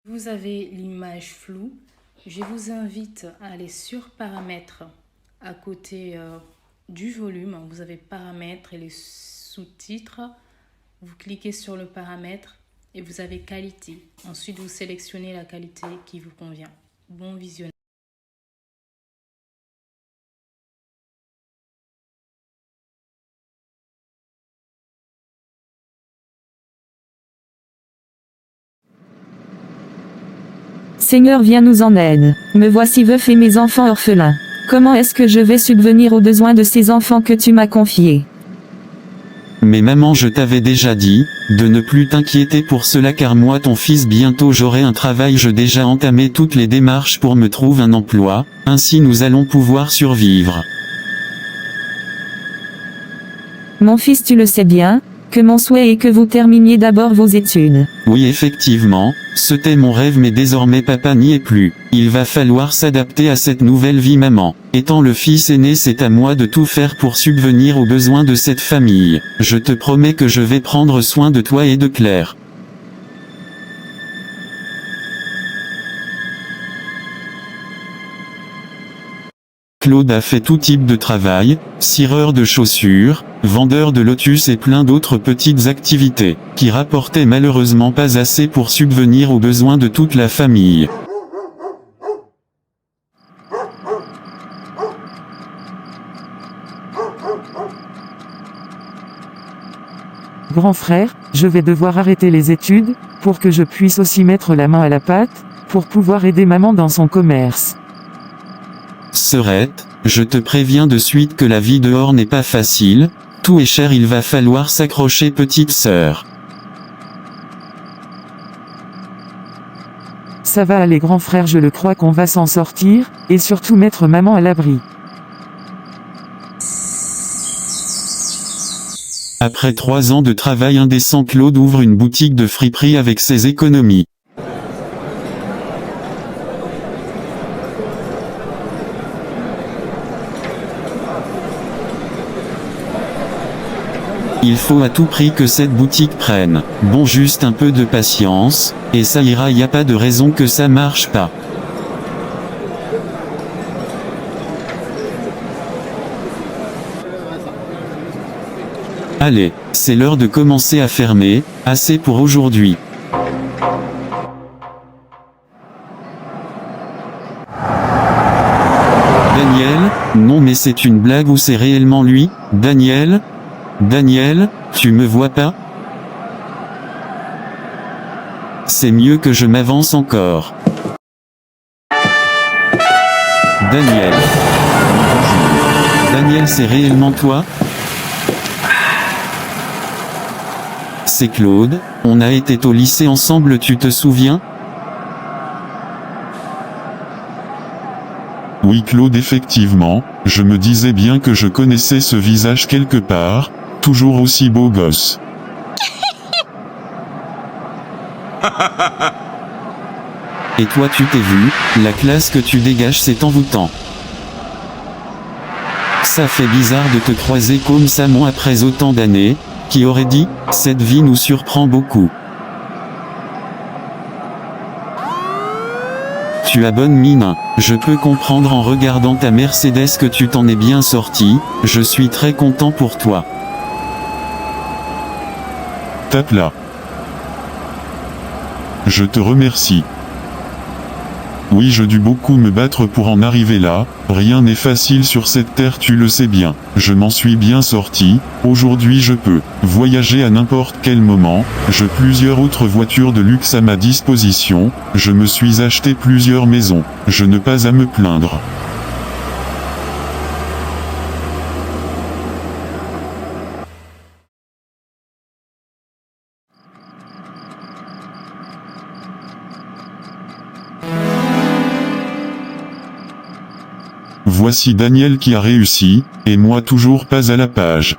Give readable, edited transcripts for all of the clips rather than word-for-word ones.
Vous avez l'image floue. Je vous invite à aller sur paramètres à côté du volume. Vous avez paramètres et les sous-titres. Vous cliquez sur le paramètre et vous avez qualité. Ensuite, vous sélectionnez la qualité qui vous convient. Bon visionnage. Seigneur, viens nous en aide. Me voici veuf et mes enfants orphelins. Comment est-ce que je vais subvenir aux besoins de ces enfants que tu m'as confiés? Mais maman, je t'avais déjà dit, de ne plus t'inquiéter pour cela car moi ton fils bientôt j'aurai un travail, j'ai déjà entamé toutes les démarches pour me trouver un emploi, ainsi nous allons pouvoir survivre. Mon fils, tu le sais bien, que mon souhait est que vous terminiez d'abord vos études. Oui effectivement, c'était mon rêve mais désormais papa n'y est plus. Il va falloir s'adapter à cette nouvelle vie maman. Étant le fils aîné, c'est à moi de tout faire pour subvenir aux besoins de cette famille. Je te promets que je vais prendre soin de toi et de Claire. Claude a fait tout type de travail, cireur de chaussures, vendeur de lotus et plein d'autres petites activités, qui rapportaient malheureusement pas assez pour subvenir aux besoins de toute la famille. Grand frère, je vais devoir arrêter les études, pour que je puisse aussi mettre la main à la pâte, pour pouvoir aider maman dans son commerce. Sœurette, je te préviens de suite que la vie dehors n'est pas facile, tout est cher, il va falloir s'accrocher petite sœur. Ça va aller grand frère, je le crois qu'on va s'en sortir, et surtout mettre maman à l'abri. Après 3 ans de travail indécent, Claude ouvre une boutique de friperie avec ses économies. Il faut à tout prix que cette boutique prenne. Bon, juste un peu de patience, et ça ira, y a pas de raison que ça marche pas. Allez, c'est l'heure de commencer à fermer, assez pour aujourd'hui. Daniel, non mais c'est une blague ou c'est réellement lui? Daniel? Daniel, tu me vois pas? C'est mieux que je m'avance encore. Daniel. Daniel, c'est réellement toi? C'est Claude, on a été au lycée ensemble, tu te souviens? Oui Claude, effectivement, je me disais bien que je connaissais ce visage quelque part, toujours aussi beau gosse. Et toi tu t'es vu, la classe que tu dégages c'est envoûtant. Ça fait bizarre de te croiser comme ça mon après autant d'années, qui aurait dit, cette vie nous surprend beaucoup. Tu as bonne mine, je peux comprendre en regardant ta Mercedes que tu t'en es bien sorti, je suis très content pour toi. Tape là. Je te remercie. Oui, je dû beaucoup me battre pour en arriver là, rien n'est facile sur cette terre, tu le sais bien. Je m'en suis bien sorti, aujourd'hui je peux voyager à n'importe quel moment, j'ai plusieurs autres voitures de luxe à ma disposition, je me suis acheté plusieurs maisons, je n'ai pas à me plaindre. Voici Daniel qui a réussi, et moi toujours pas à la page.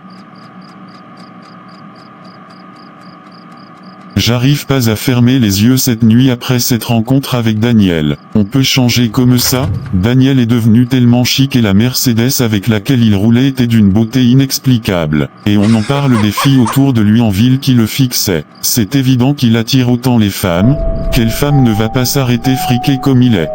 J'arrive pas à fermer les yeux cette nuit après cette rencontre avec Daniel. On peut changer comme ça? Daniel est devenu tellement chic et la Mercedes avec laquelle il roulait était d'une beauté inexplicable. Et on en parle des filles autour de lui en ville qui le fixaient. C'est évident qu'il attire autant les femmes, Quelle femme ne va pas s'arrêter friquer comme il est?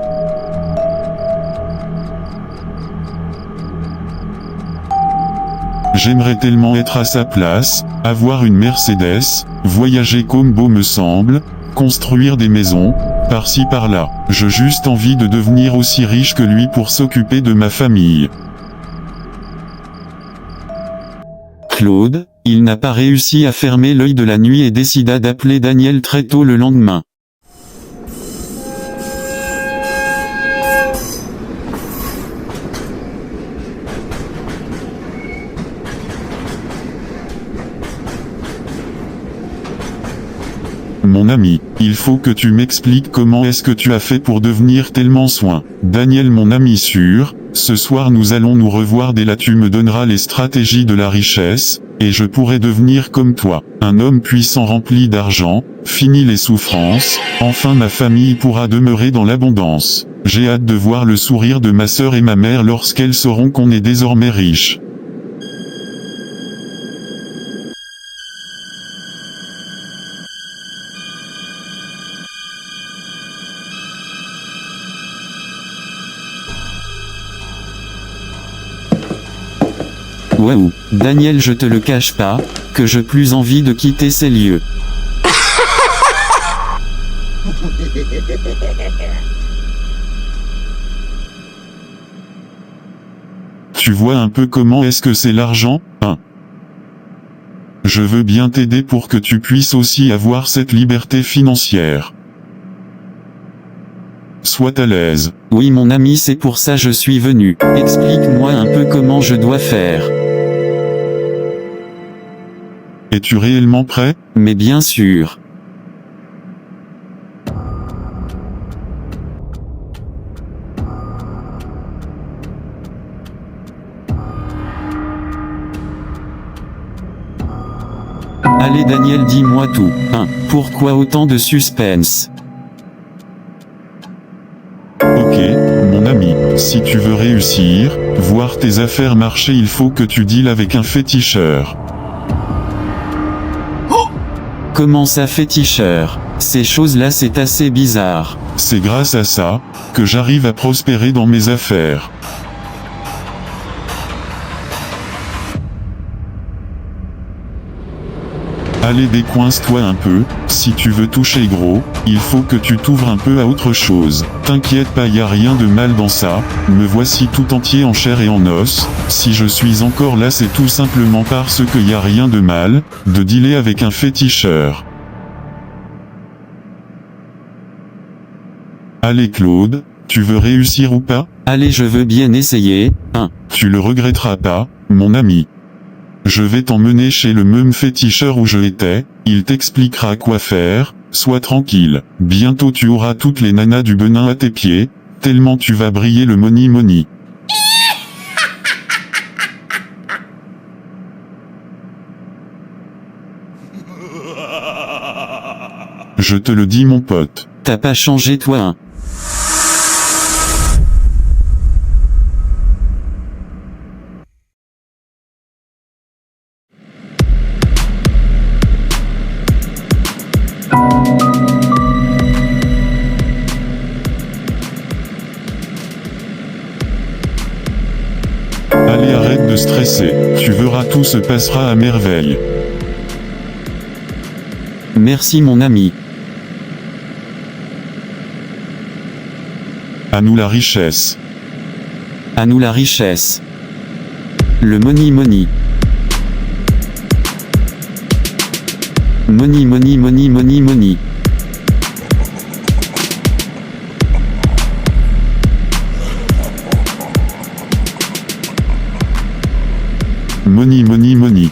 J'aimerais tellement être à sa place, avoir une Mercedes, voyager comme beau me semble, construire des maisons, par-ci par-là. J'ai juste envie de devenir aussi riche que lui pour s'occuper de ma famille. Claude, il n'a pas réussi à fermer l'œil de la nuit et décida d'appeler Daniel très tôt le lendemain. Mon ami, il faut que tu m'expliques comment est-ce que tu as fait pour devenir tellement soin. Daniel mon ami sûr, ce soir nous allons nous revoir dès là tu me donneras les stratégies de la richesse, et je pourrai devenir comme toi, un homme puissant rempli d'argent, fini les souffrances, enfin ma famille pourra demeurer dans l'abondance. J'ai hâte de voir le sourire de ma sœur et ma mère lorsqu'elles sauront qu'on est désormais riche. Waouh, Daniel je te le cache pas, que j'ai plus envie de quitter ces lieux. Tu vois un peu comment est-ce que c'est l'argent, hein? Je veux bien t'aider pour que tu puisses aussi avoir cette liberté financière. Sois à l'aise. Oui mon ami c'est pour ça je suis venu. Explique-moi un peu comment je dois faire. Es-tu réellement prêt? Mais bien sûr. Allez Daniel dis-moi tout. Pourquoi autant de suspense? Ok, mon ami, si tu veux réussir, voir tes affaires marcher il faut que tu deals avec un féticheur. Comment ça féticheur? Ces choses-là c'est assez bizarre. C'est grâce à ça, que j'arrive à prospérer dans mes affaires. Allez décoince-toi un peu, si tu veux toucher gros, il faut que tu t'ouvres un peu à autre chose. T'inquiète pas y a rien de mal dans ça, me voici tout entier en chair et en os, si je suis encore là c'est tout simplement parce que y a rien de mal, de dealer avec un féticheur. Allez Claude, tu veux réussir ou pas? Allez je veux bien essayer, Tu le regretteras pas, mon ami. Je vais t'emmener chez le même féticheur où je étais, il t'expliquera quoi faire, sois tranquille. Bientôt tu auras toutes les nanas du Benin à tes pieds, tellement tu vas briller le money money. Je te le dis mon pote. T'as pas changé toi Allez arrête de stresser, tu verras tout se passera à merveille. Merci mon ami. À nous la richesse. À nous la richesse. Le money money. Money money money money money. Money money money.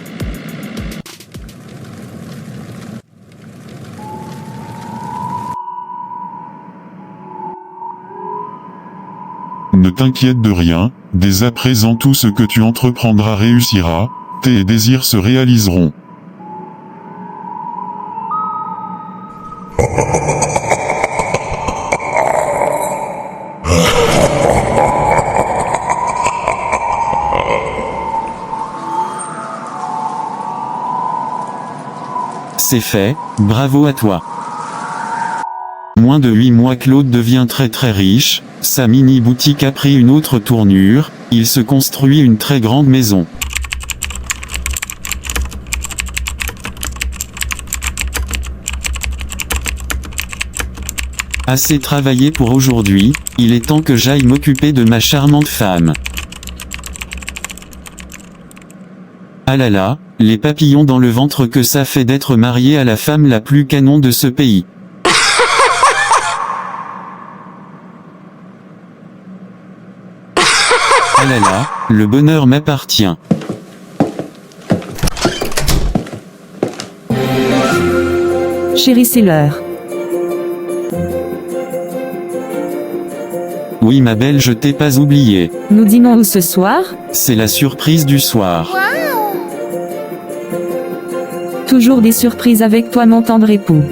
Ne t'inquiète de rien, dès à présent tout ce que tu entreprendras réussira, tes désirs se réaliseront. C'est fait, bravo à toi. moins de 8 mois Claude devient très très riche, sa mini-boutique a pris une autre tournure, il se construit une très grande maison. Assez travaillé pour aujourd'hui, il est temps que j'aille m'occuper de ma charmante femme. Ah là là, les papillons dans le ventre que ça fait d'être marié à la femme la plus canon de ce pays. Ah là là, le bonheur m'appartient. Chérie, c'est l'heure. Oui ma belle, je t'ai pas oublié. Nous dînons où ce soir? C'est la surprise du soir. Toujours des surprises avec toi, mon tendre époux.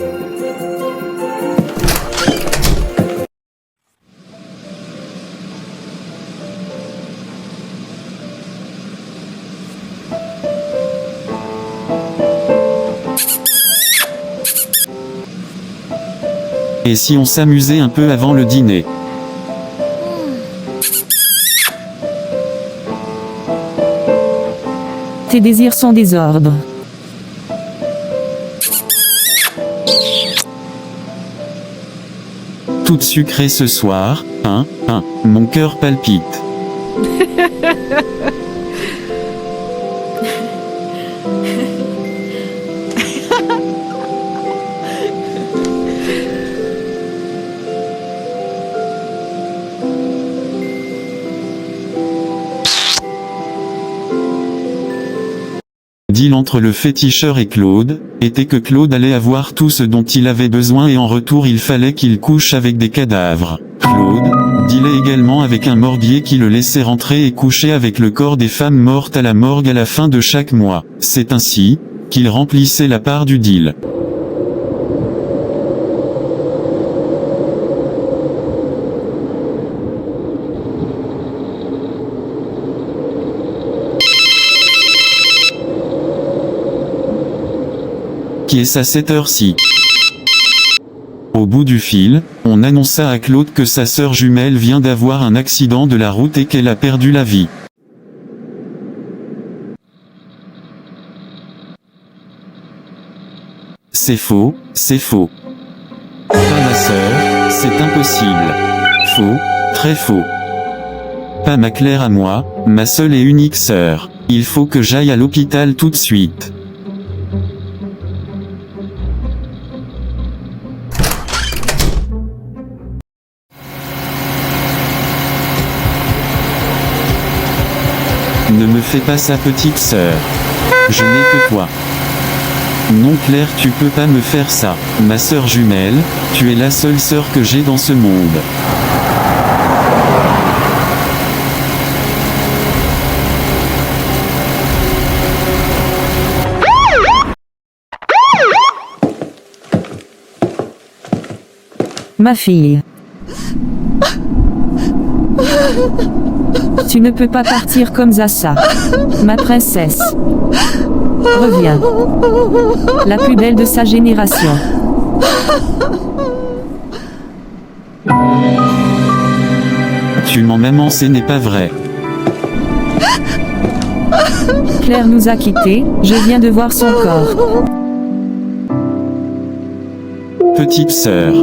Et si on s'amusait un peu avant le dîner? Tes désirs sont des ordres. Toute sucrée ce soir, mon cœur palpite. Deal entre le féticheur et Claude, était que Claude allait avoir tout ce dont il avait besoin et en retour il fallait qu'il couche avec des cadavres. Claude, dealait également avec un morbier qui le laissait rentrer et coucher avec le corps des femmes mortes à la morgue à la fin de chaque mois. C'est ainsi, qu'il remplissait la part du deal. Qui est-ce à cette heure-ci? Au bout du fil, on annonça à Claude que sa sœur jumelle vient d'avoir un accident de la route et qu'elle a perdu la vie. C'est faux, c'est faux. Pas ma sœur, c'est impossible. Faux, très faux. Pas ma Claire à moi, ma seule et unique sœur. Il faut que j'aille à l'hôpital tout de suite. Ne me fais pas ça, petite sœur. Je n'ai que toi. Non Claire, tu peux pas me faire ça. Ma sœur jumelle, tu es la seule sœur que j'ai dans ce monde. Ma fille. Tu ne peux pas partir comme ça. Ma princesse. Reviens. La plus belle de sa génération. Tu mens maman, ce n'est pas vrai. Claire nous a quittés, je viens de voir son corps. Petite sœur.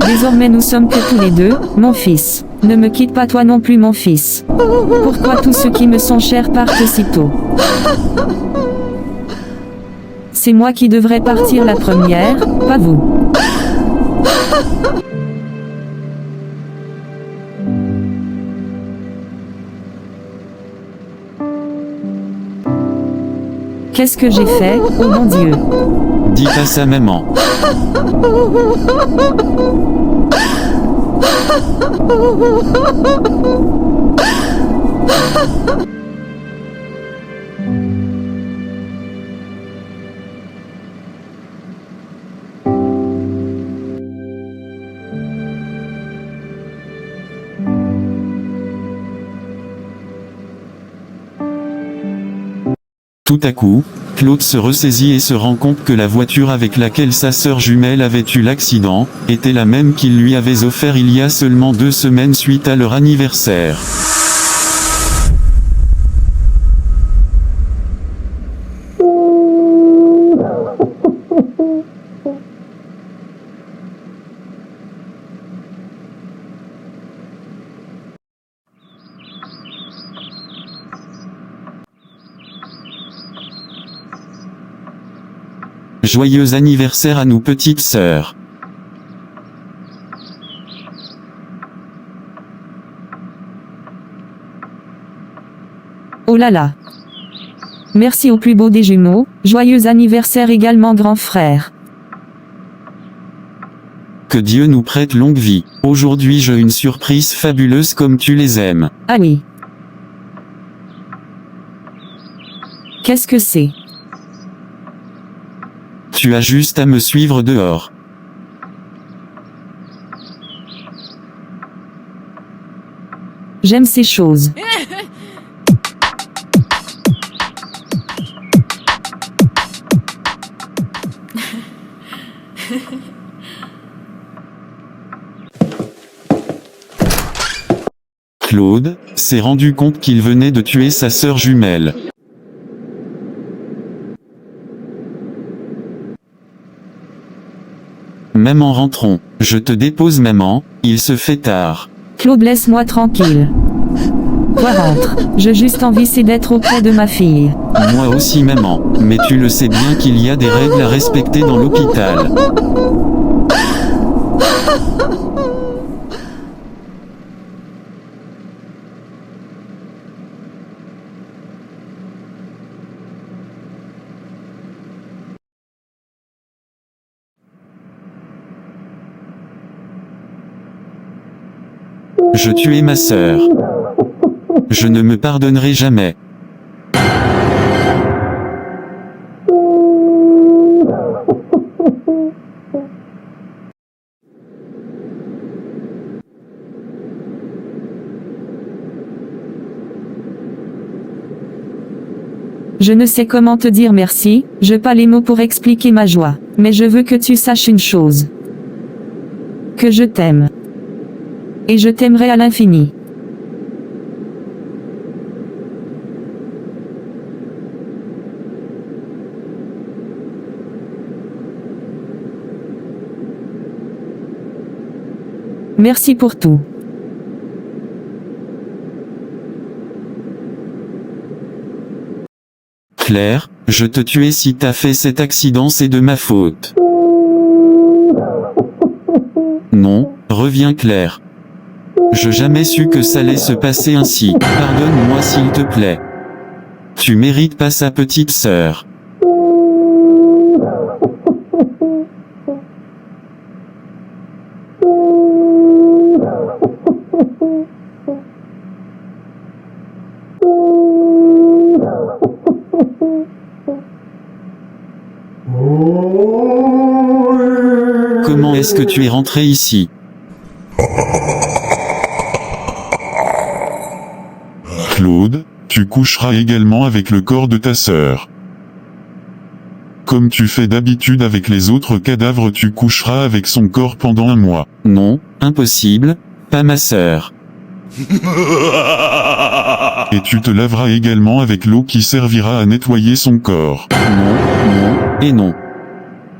Désormais nous sommes que tous les deux, mon fils. Ne me quitte pas toi non plus mon fils. Pourquoi tous ceux qui me sont chers partent si tôt? C'est moi qui devrais partir la première, pas vous. Qu'est-ce que j'ai fait, oh mon Dieu? Dis pas ça maman. Tout à coup, Claude se ressaisit et se rend compte que la voiture avec laquelle sa sœur jumelle avait eu l'accident, était la même qu'il lui avait offert il y a seulement 2 semaines suite à leur anniversaire. Joyeux anniversaire à nous petites sœurs. Oh là là. Merci au plus beau des jumeaux, joyeux anniversaire également grand frère. Que Dieu nous prête longue vie. Aujourd'hui j'ai une surprise fabuleuse comme tu les aimes. Ah oui. Qu'est-ce que c'est? Tu as juste à me suivre dehors. J'aime ces choses. Claude s'est rendu compte qu'il venait de tuer sa sœur jumelle. Maman rentrons. Je te dépose maman, il se fait tard. Claude laisse-moi tranquille. Toi rentre. J'ai juste envie c'est d'être auprès de ma fille. Moi aussi maman, mais tu le sais bien qu'il y a des règles à respecter dans l'hôpital. Je tuais ma sœur. Je ne me pardonnerai jamais. Je ne sais comment te dire merci, je pas les mots pour expliquer ma joie. Mais je veux que tu saches une chose. Que je t'aime. Et je t'aimerai à l'infini. Merci pour tout. Claire, je te tuais si t'as fait cet accident, c'est de ma faute. Non, reviens Claire. Je jamais su que ça allait se passer ainsi. Pardonne-moi s'il te plaît. Tu mérites pas sa petite sœur. Comment est-ce que tu es rentré ici? Claude, tu coucheras également avec le corps de ta sœur. Comme tu fais d'habitude avec les autres cadavres, tu coucheras avec son corps pendant 1 mois. Non, impossible, pas ma sœur. Et tu te laveras également avec l'eau qui servira à nettoyer son corps. Non, non, et non.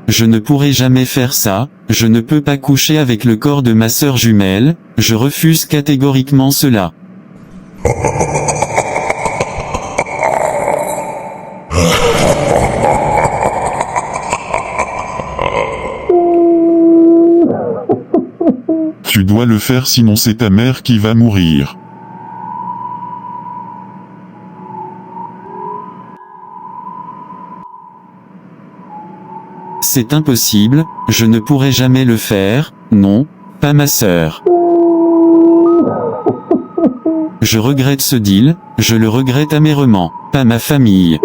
Je ne pourrai jamais faire ça, je ne peux pas coucher avec le corps de ma sœur jumelle, je refuse catégoriquement cela. Tu dois le faire sinon c'est ta mère qui va mourir. C'est impossible, je ne pourrai jamais le faire, non, pas ma sœur. Je regrette ce deal, je le regrette amèrement, pas ma famille.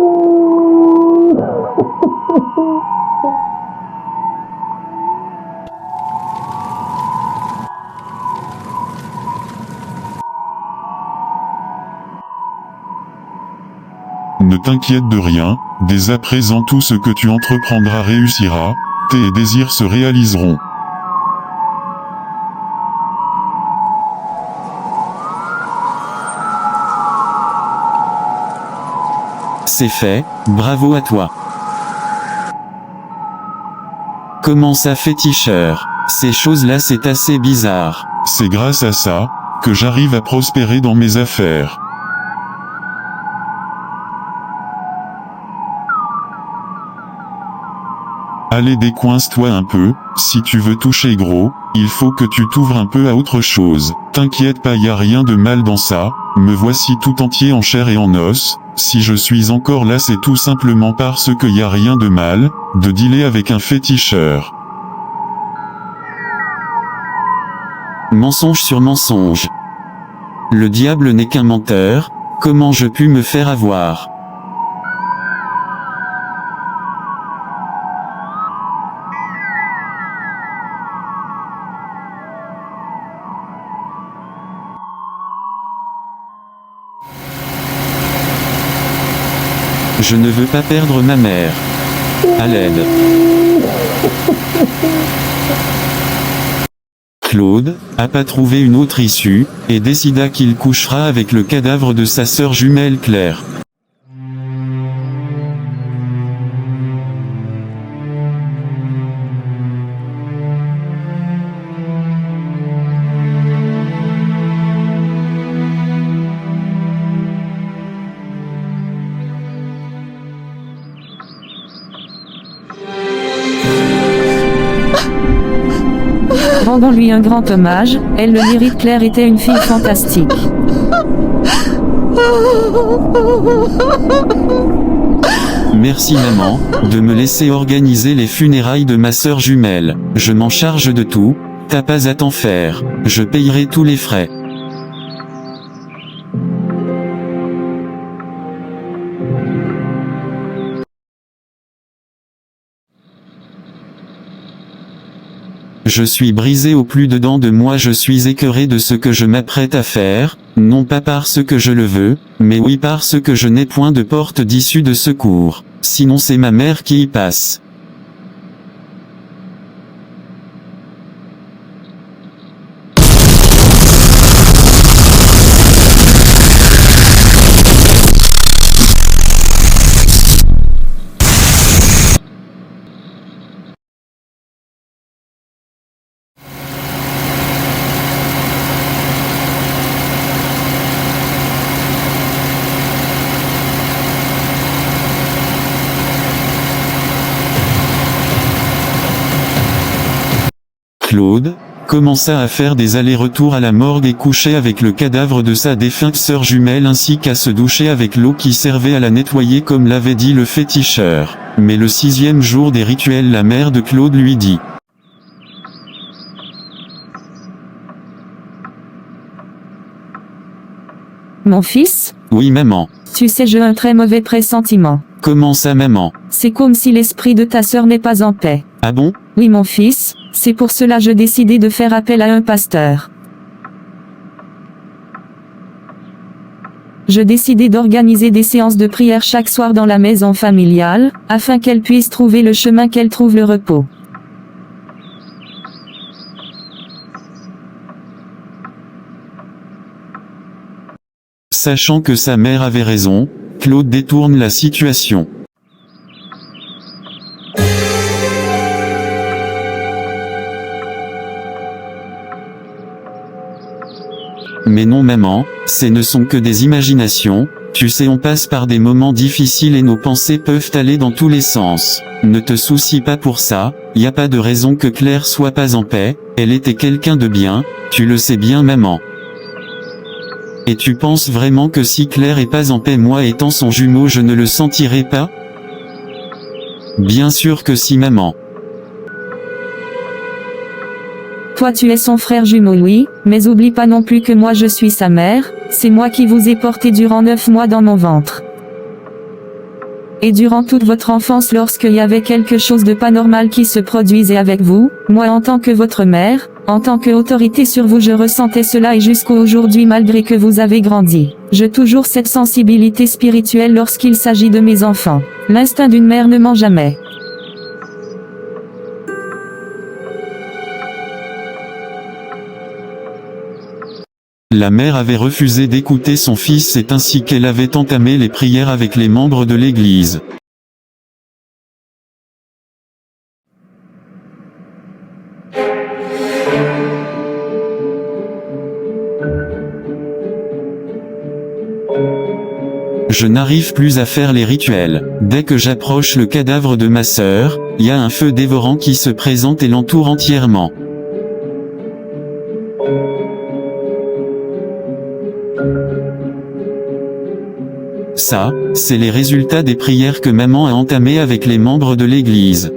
Ne t'inquiète de rien, dès à présent tout ce que tu entreprendras réussira, tes désirs se réaliseront. C'est fait, bravo à toi. Comment ça féticheur? Ces choses-là c'est assez bizarre. C'est grâce à ça, que j'arrive à prospérer dans mes affaires. Allez décoince-toi un peu, si tu veux toucher gros, il faut que tu t'ouvres un peu à autre chose. T'inquiète pas, y a rien de mal dans ça, me voici tout entier en chair et en os, si je suis encore là c'est tout simplement parce que y a rien de mal, de dealer avec un féticheur. Mensonge sur mensonge. Le diable n'est qu'un menteur, comment je pus me faire avoir? Je ne veux pas perdre ma mère. À l'aide. Claude a pas trouvé une autre issue, et décida qu'il couchera avec le cadavre de sa sœur jumelle Claire. Rendons-lui un grand hommage, elle le mérite. Claire était une fille fantastique. Merci maman, de me laisser organiser les funérailles de ma sœur jumelle. Je m'en charge de tout, t'as pas à t'en faire, je payerai tous les frais. Je suis brisé au plus dedans de moi, je suis écœuré de ce que je m'apprête à faire, non pas parce que je le veux, mais oui parce que je n'ai point de porte d'issue de secours, sinon c'est ma mère qui y passe. Claude commença à faire des allers-retours à la morgue et couchait avec le cadavre de sa défunte sœur jumelle ainsi qu'à se doucher avec l'eau qui servait à la nettoyer comme l'avait dit le féticheur. Mais le 6e jour des rituels, la mère de Claude lui dit: Mon fils? Oui maman. Tu sais, j'ai un très mauvais pressentiment. Comment ça maman? C'est comme si l'esprit de ta sœur n'est pas en paix. Ah bon? Oui mon fils, c'est pour cela je décidé de faire appel à un pasteur. Je décidai d'organiser des séances de prière chaque soir dans la maison familiale, afin qu'elle puisse trouver le chemin, qu'elle trouve le repos. Sachant que sa mère avait raison, Claude détourne la situation. Mais non maman, ce ne sont que des imaginations, tu sais on passe par des moments difficiles et nos pensées peuvent aller dans tous les sens. Ne te soucie pas pour ça, y a pas de raison que Claire soit pas en paix, elle était quelqu'un de bien, tu le sais bien maman. Et tu penses vraiment que si Claire est pas en paix, moi étant son jumeau je ne le sentirai pas? Bien sûr que si maman. Toi tu es son frère jumeau oui, mais oublie pas non plus que moi je suis sa mère, c'est moi qui vous ai porté durant 9 mois dans mon ventre. Et durant toute votre enfance lorsqu'il y avait quelque chose de pas normal qui se produisait avec vous, moi en tant que votre mère, En tant qu'autorité sur vous, je ressentais cela et jusqu'à aujourd'hui, malgré que vous avez grandi. J'ai toujours cette sensibilité spirituelle lorsqu'il s'agit de mes enfants. L'instinct d'une mère ne ment jamais. La mère avait refusé d'écouter son fils, c'est ainsi qu'elle avait entamé les prières avec les membres de l'Église. Je n'arrive plus à faire les rituels. Dès que j'approche le cadavre de ma sœur, il y a un feu dévorant qui se présente et l'entoure entièrement. Ça, c'est les résultats des prières que maman a entamées avec les membres de l'Église.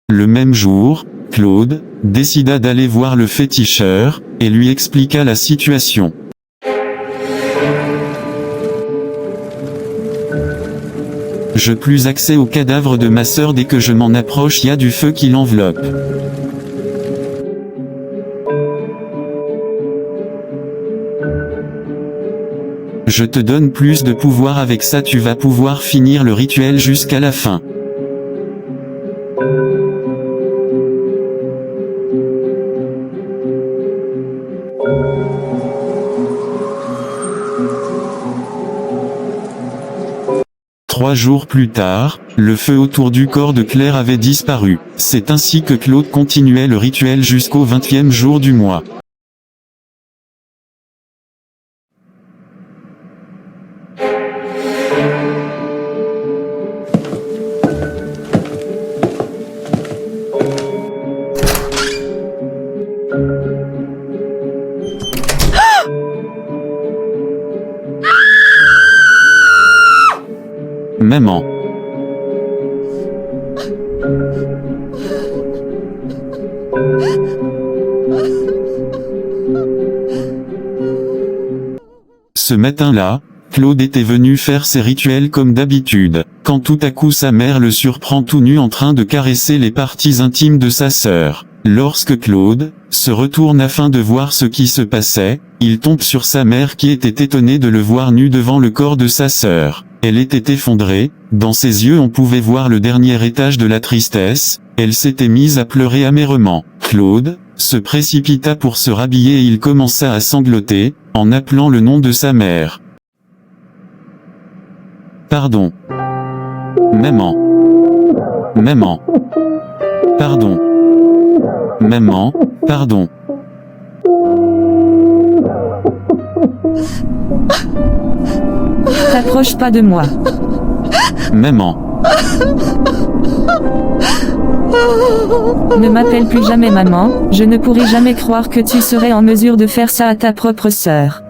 Le même jour, Claude décida d'aller voir le féticheur, et lui expliqua la situation. Je plus accès au cadavre de ma sœur, dès que je m'en approche, il y a du feu qui l'enveloppe. Je te donne plus de pouvoir, avec ça tu vas pouvoir finir le rituel jusqu'à la fin. Trois jours plus tard, le feu autour du corps de Claire avait disparu. C'est ainsi que Claude continuait le rituel jusqu'au 20e jour du mois. Maman. Ce matin-là, Claude était venu faire ses rituels comme d'habitude, quand tout à coup sa mère le surprend tout nu en train de caresser les parties intimes de sa sœur. Lorsque Claude se retourne afin de voir ce qui se passait, il tombe sur sa mère qui était étonnée de le voir nu devant le corps de sa sœur. Elle était effondrée, dans ses yeux on pouvait voir le dernier étage de la tristesse, elle s'était mise à pleurer amèrement. Claude se précipita pour se rhabiller et il commença à sangloter, en appelant le nom de sa mère. Pardon. Maman. Maman. Pardon. Maman, pardon. T'approche pas de moi. Maman. Ne m'appelle plus jamais maman, je ne pourrai jamais croire que tu serais en mesure de faire ça à ta propre sœur.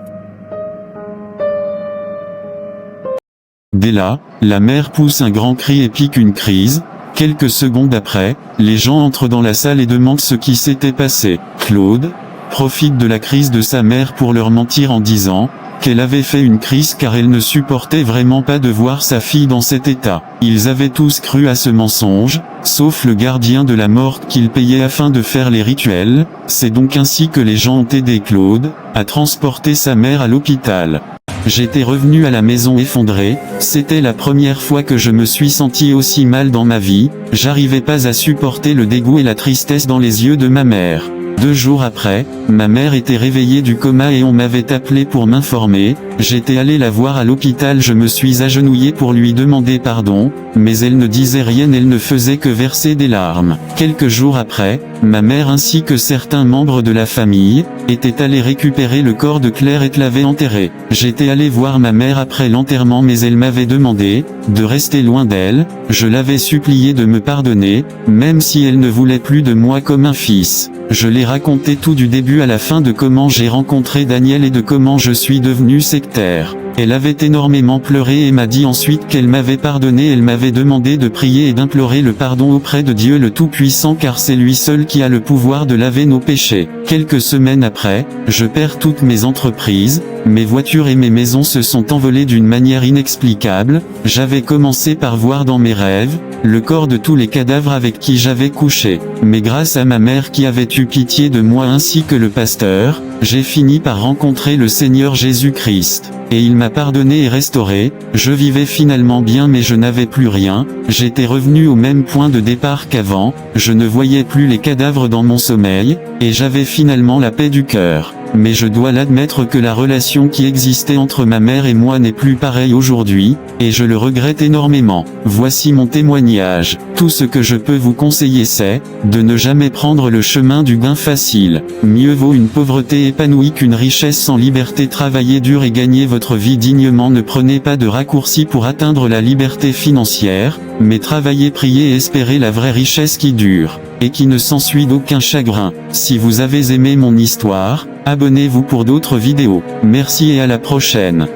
Dès là, la mère pousse un grand cri et pique une crise. Quelques secondes après, les gens entrent dans la salle et demandent ce qui s'était passé. Claude profite de la crise de sa mère pour leur mentir en disant qu'elle avait fait une crise car elle ne supportait vraiment pas de voir sa fille dans cet état. Ils avaient tous cru à ce mensonge, sauf le gardien de la morgue qu'il payait afin de faire les rituels. C'est donc ainsi que les gens ont aidé Claude à transporter sa mère à l'hôpital. J'étais revenu à la maison effondré, c'était la première fois que je me suis senti aussi mal dans ma vie, j'arrivais pas à supporter le dégoût et la tristesse dans les yeux de ma mère. 2 jours après, ma mère était réveillée du coma et on m'avait appelé pour m'informer, j'étais allé la voir à l'hôpital, je me suis agenouillé pour lui demander pardon, mais elle ne disait rien, elle ne faisait que verser des larmes. Quelques jours après, ma mère ainsi que certains membres de la famille, étaient allés récupérer le corps de Claire et l'avaient enterré. J'étais allé voir ma mère après l'enterrement mais elle m'avait demandé de rester loin d'elle, je l'avais supplié de me pardonner, même si elle ne voulait plus de moi comme un fils. Je l'ai raconté tout du début à la fin de comment j'ai rencontré Daniel et de comment je suis devenu sectaire. Elle avait énormément pleuré et m'a dit ensuite qu'elle m'avait pardonné, elle m'avait demandé de prier et d'implorer le pardon auprès de Dieu le Tout-Puissant car c'est lui seul qui a le pouvoir de laver nos péchés. Quelques semaines après, je perds toutes mes entreprises, mes voitures et mes maisons se sont envolées d'une manière inexplicable. J'avais commencé par voir dans mes rêves, le corps de tous les cadavres avec qui j'avais couché. Mais grâce à ma mère qui avait eu pitié de moi ainsi que le pasteur, j'ai fini par rencontrer le Seigneur Jésus-Christ. Et il m'a pardonné et restauré, je vivais finalement bien mais je n'avais plus rien, j'étais revenu au même point de départ qu'avant, je ne voyais plus les cadavres dans mon sommeil, et j'avais finalement la paix du cœur. Mais je dois l'admettre que la relation qui existait entre ma mère et moi n'est plus pareille aujourd'hui, et je le regrette énormément. Voici mon témoignage. Tout ce que je peux vous conseiller c'est, de ne jamais prendre le chemin du gain facile. Mieux vaut une pauvreté épanouie qu'une richesse sans liberté. Travaillez dur et gagnez votre vie dignement. Ne prenez pas de raccourcis pour atteindre la liberté financière, mais travaillez, priez et espérez la vraie richesse qui dure, et qui ne s'ensuit d'aucun chagrin. Si vous avez aimé mon histoire, abonnez-vous pour d'autres vidéos. Merci et à la prochaine.